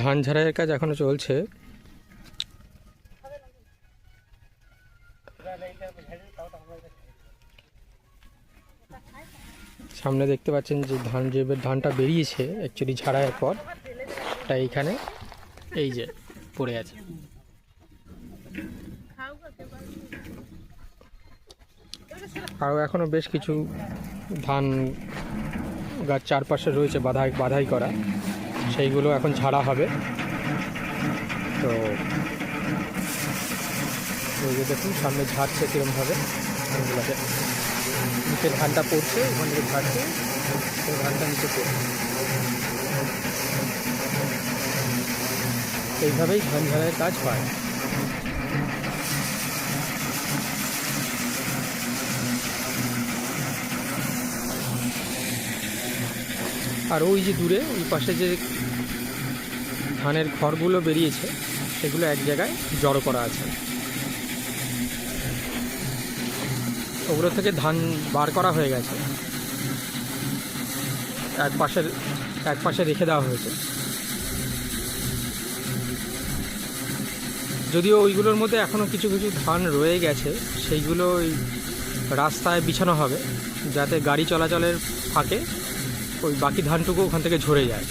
ধান ঝাড়াইয়ের কাজ এখনো চলছে। সামনে দেখতে পাচ্ছেন যে ধানটা বেরিয়েছে অ্যাকচুয়ালি ঝাড়াইয়ের পর, এটা এইখানে এই যে পড়ে আছে। আরও এখনও বেশ কিছু ধান গাছ চারপাশে রয়েছে বাধাই করা, সেইগুলো এখন ঝাড়া হবে। তো ওই যে দেখুন সামনে ঝাড়ছে কীরকমভাবে ধানগুলোকে, নিচে ধানটা পড়ছে, ওখান থেকে ঝাড়ছে, তো ধানটা নিচে পড়ছে। এইভাবেই ধান ঝাড়াইয়ের কাজ হয়। আর ওই যে দূরে ওই পাশে যে ধানের খড়গুলো বেরিয়েছে সেগুলো এক জায়গায় জড়ো করা আছে, ওগুলো থেকে ধান বার করা হয়ে গেছে, এক পাশে রেখে দেওয়া হয়েছে। যদিও ওইগুলোর মধ্যে এখনও কিছু কিছু ধান রয়ে গেছে, সেইগুলো ওই রাস্তায় বিছানো হবে যাতে গাড়ি চলাচলের ফাঁকে ওই বাকি ধানটুকু ওখান থেকে ঝরে যায়।